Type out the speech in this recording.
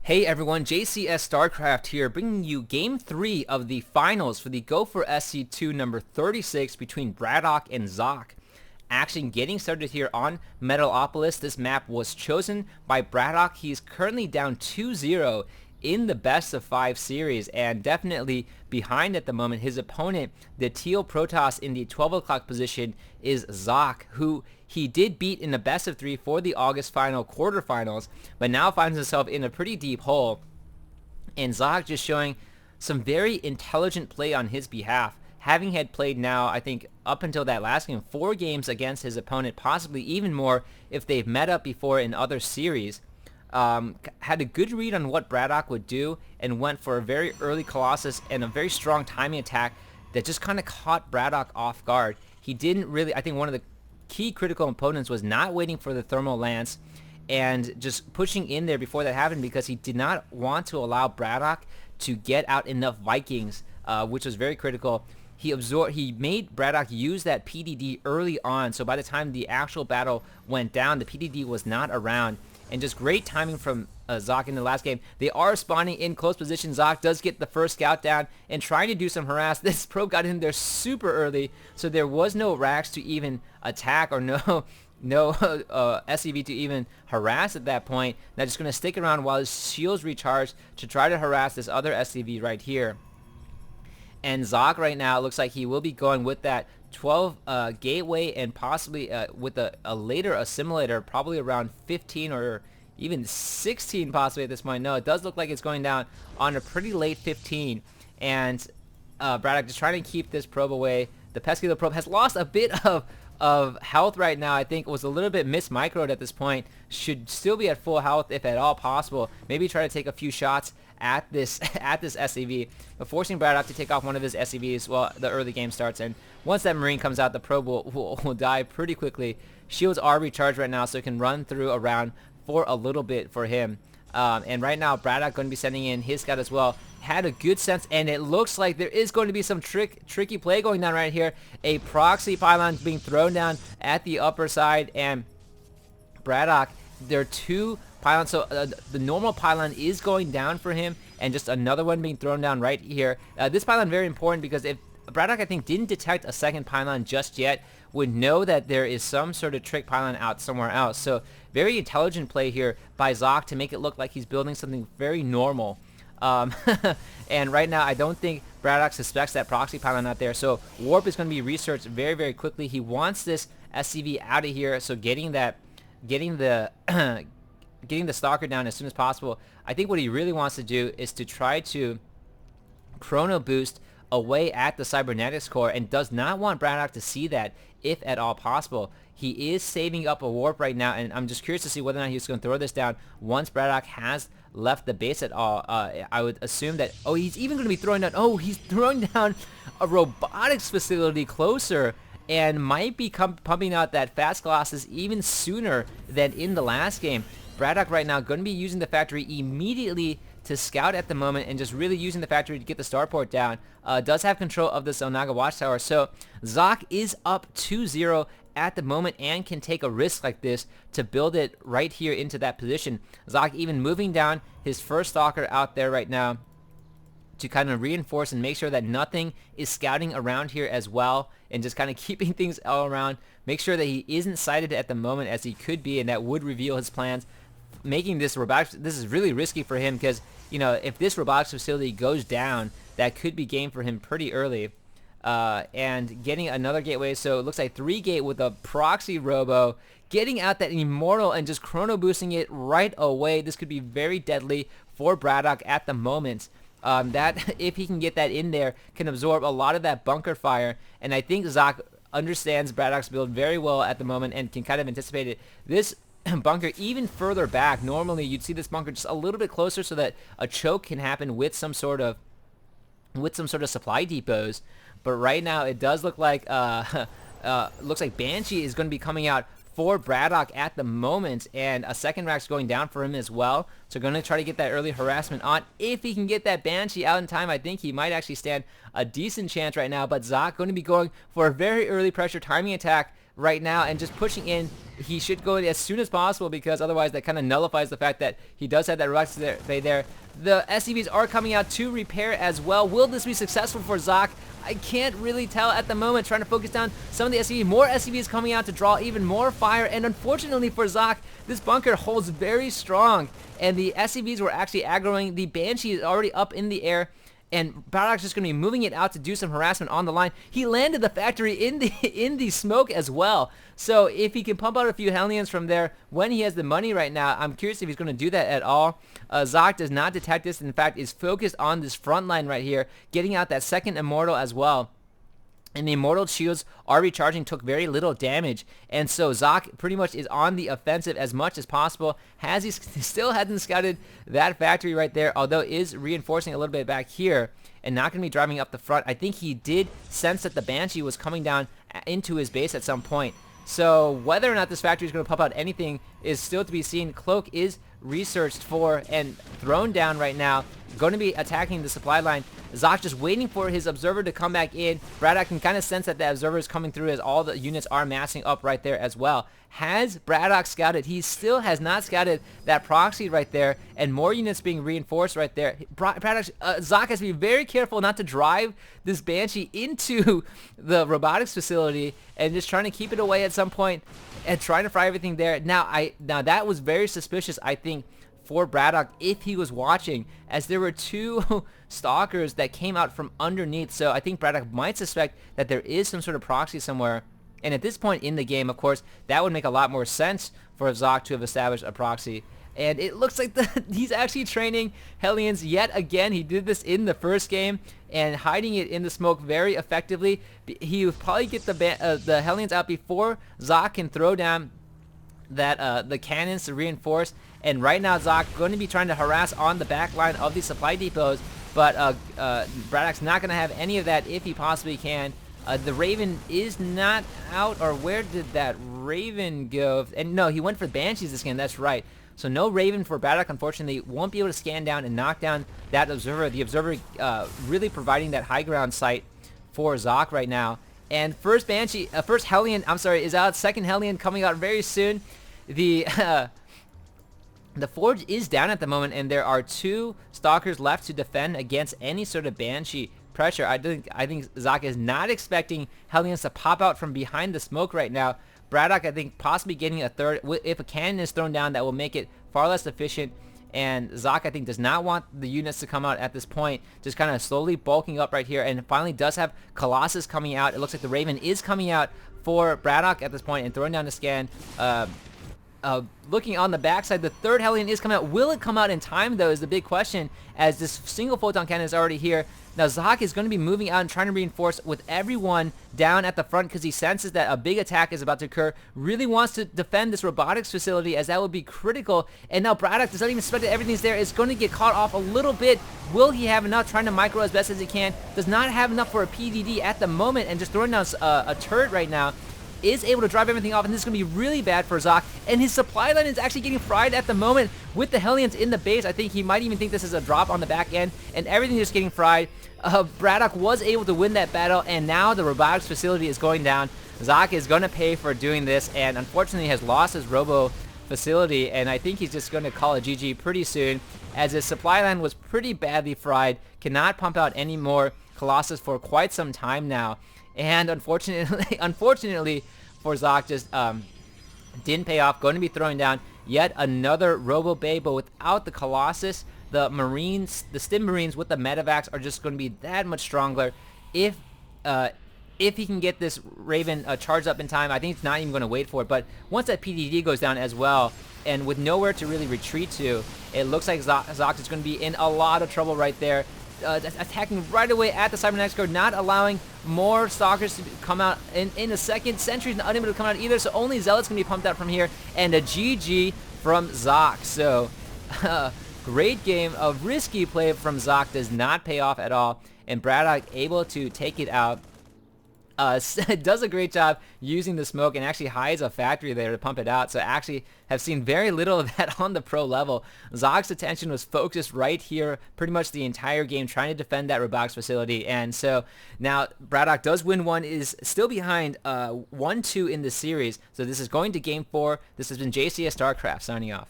Hey everyone, JCS StarCraft here, bringing you Game 3 of the finals for the Go4SC2 number 36 between BratOK and Socke. Action getting started here on Metalopolis. This map was chosen by BratOK. He's currently down 2-0 in the best of 5 series and definitely behind at the moment. His opponent, the Teal Protoss in the 12 o'clock position, is Socke, who he did beat in the best of 3 for the August final quarterfinals, but now finds himself in a pretty deep hole. And Socke just showing some very intelligent play on his behalf, having had played now, I think, up until that last game, 4 games against his opponent, possibly even more if they've met up before in other series. Had a good read on what BratOK would do and went for a very early Colossus and a very strong timing attack that just kind of caught BratOK off guard. He didn't really, I think one of the key critical components was not waiting for the thermal lance and just pushing in there before that happened, because he did not want to allow BratOK to get out enough Vikings, which was very critical. He made BratOK use that PDD early on, so by the time the actual battle went down, the PDD was not around. And just great timing from Socke in the last game. They are spawning in close position. Socke does get the first scout down and trying to do some harass. This probe got in there super early, so there was no racks to even attack or no SCV to even harass at that point. Now just going to stick around while his shields recharge to try to harass this other SCV right here. And Socke right now looks like he will be going with that 12 gateway and possibly with a later assimilator, probably around 15 or even 16 possibly at this point. No, it does look like it's going down on a pretty late 15. And BratOK just trying to keep this probe away. The pesky little probe has lost a bit of health right now. I think it was a little bit mismicroed at this point. Should still be at full health if at all possible. Maybe try to take a few shots at this SCV, but forcing BratOK to take off one of his SCVs while the early game starts. And once that Marine comes out, the probe will die pretty quickly. Shields are recharged right now, so it can run through a round for a little bit for him. And right now, BratOK going to be sending in his scout as well. Had a good sense, and it looks like there is going to be some tricky play going down right here. A proxy pylon being thrown down at the upper side, and BratOK, there are 2 pylon, so the normal pylon is going down for him, and just another one being thrown down right here. This pylon very important, because if BratOK, I think, didn't detect a second pylon just yet, would know that there is some sort of trick pylon out somewhere else. So very intelligent play here by Socke to make it look like he's building something very normal. And right now, I don't think BratOK suspects that proxy pylon out there, so warp is going to be researched very, very quickly. He wants this SCV out of here, so getting the stalker down as soon as possible. I think what he really wants to do is to try to chrono boost away at the cybernetics core, and does not want BratOK to see that if at all possible. He is saving up a warp right now, and I'm just curious to see whether or not he's going to throw this down once BratOK has left the base at all. I would assume that, oh, he's even going to be throwing down, oh, he's throwing down a robotics facility closer, and might be pumping out that fast Colossus even sooner than in the last game. BratOK right now going to be using the factory immediately to scout at the moment, and just really using the factory to get the starport down. Does have control of this Onaga watchtower, so Socke is up 2-0 at the moment and can take a risk like this to build it right here into that position. Socke even moving down his first stalker out there right now to kind of reinforce and make sure that nothing is scouting around here as well, and just kind of keeping things all around. Make sure that he isn't sighted at the moment, as he could be, and that would reveal his plans. Making this robotics, this is really risky for him, because, you know, if this robotics facility goes down, that could be game for him pretty early. And getting another gateway, so it looks like 3 gate with a proxy robo, getting out that immortal and just chrono boosting it right away. This could be very deadly for BratOK at the moment. That, if he can get that in there, can absorb a lot of that bunker fire, and I think Socke understands BratOK's build very well at the moment and can kind of anticipate it. This bunker even further back, normally you'd see this bunker just a little bit closer so that a choke can happen with some sort of supply depots, but right now it does look like Banshee is going to be coming out for BratOK at the moment, and a second rack's going down for him as well. So going to try to get that early harassment on. If he can get that Banshee out in time, I think he might actually stand a decent chance right now. But Socke going to be going for a very early pressure timing attack right now and just pushing in. He should go as soon as possible because otherwise that kind of nullifies the fact that he does have that Rux there. The SCVs are coming out to repair as well. Will this be successful for Socke? I can't really tell at the moment. Trying to focus down some of the SCVs. More SCVs coming out to draw even more fire. And unfortunately for Socke, this bunker holds very strong. And the SCVs were actually aggroing. The Banshee is already up in the air. And BratOK's just going to be moving it out to do some harassment on the line. He landed the factory in the smoke as well. So if he can pump out a few Hellions from there when he has the money right now, I'm curious if he's going to do that at all. Socke does not detect this. In fact, is focused on this front line right here, getting out that second Immortal as well. And the Immortal shields are recharging, took very little damage. And so Socke pretty much is on the offensive as much as possible. He still hasn't scouted that factory right there, although is reinforcing a little bit back here and not going to be driving up the front. I think he did sense that the Banshee was coming down into his base at some point. So whether or not this factory is going to pump out anything is still to be seen. Cloak is researched for and thrown down right now. Going to be attacking the supply line. Socke just waiting for his observer to come back in. BratOK can kind of sense that the observer is coming through as all the units are massing up right there as well. Has BratOK scouted? He still has not scouted that proxy right there, and more units being reinforced right there. Socke has to be very careful not to drive this Banshee into the robotics facility and just trying to keep it away at some point and trying to fry everything there. Now that was very suspicious, I think, for BratOK if he was watching, as there were two stalkers that came out from underneath. So I think BratOK might suspect that there is some sort of proxy somewhere. And at this point in the game, of course, that would make a lot more sense for Socke to have established a proxy. And it looks like he's actually training Hellions yet again. He did this in the first game and hiding it in the smoke very effectively. He would probably get the Hellions out before Socke can throw down that the cannons to reinforce. And right now Socke going to be trying to harass on the back line of the supply depots, but BratOK's not going to have any of that if he possibly can. The Raven is not out, or where did that Raven go? And no, he went for Banshees this game, that's right. So no Raven for BratOK, unfortunately. Won't be able to scan down and knock down that Observer. The Observer really providing that high ground site for Socke right now. And first Hellion, is out. Second Hellion coming out very soon. The Forge is down at the moment, and there are two Stalkers left to defend against any sort of Banshee pressure. I think Socke is not expecting Hellions to pop out from behind the smoke right now. BratOK, I think, possibly getting a third. If a cannon is thrown down, that will make it far less efficient. And Socke, I think, does not want the units to come out at this point. Just kind of slowly bulking up right here. And finally does have Colossus coming out. It looks like the Raven is coming out for BratOK at this point and throwing down the scan. Looking on the backside, the third Hellion is coming out. Will it come out in time, though, is the big question, as this single photon cannon is already here. Now, Socke is going to be moving out and trying to reinforce with everyone down at the front because he senses that a big attack is about to occur. Really wants to defend this robotics facility, as that would be critical. And now BratOK does not even suspect that everything's there. Is going to get caught off a little bit. Will he have enough? Trying to micro as best as he can. Does not have enough for a PDD at the moment, and just throwing down a turret right now. Is able to drive everything off, and this is going to be really bad for Socke. And his supply line is actually getting fried at the moment with the Hellions in the base. I think he might even think this is a drop on the back end, and everything is getting fried. BratOK was able to win that battle, and now the robotics facility is going down. Socke is going to pay for doing this, and unfortunately has lost his robo facility, and I think he's just going to call it GG pretty soon, as his supply line was pretty badly fried. Cannot pump out any more Colossus for quite some time now. And unfortunately for Socke, just didn't pay off. Going to be throwing down yet another Robo Bay, but without the Colossus, the Marines, the Stim Marines with the Medivacs are just going to be that much stronger. If he can get this Raven charged up in time, I think it's not even going to wait for it. But once that PDD goes down as well, and with nowhere to really retreat to, it looks like Socke is going to be in a lot of trouble right there. Attacking right away at the Cybernetics Guard, not allowing more Stalkers to come out in a second. Sentry's not unable to come out either, so only Zealots can be pumped out from here. And a GG from Socke. So, great game. A risky play from Socke does not pay off at all. And BratOK able to take it out does a great job using the smoke and actually hides a factory there to pump it out. So actually have seen very little of that on the pro level. Socke's attention was focused right here pretty much the entire game trying to defend that Robox facility. And so now BratOK does win one, is still behind 1-2 in the series. So this is going to game 4. This has been JCS StarCraft signing off.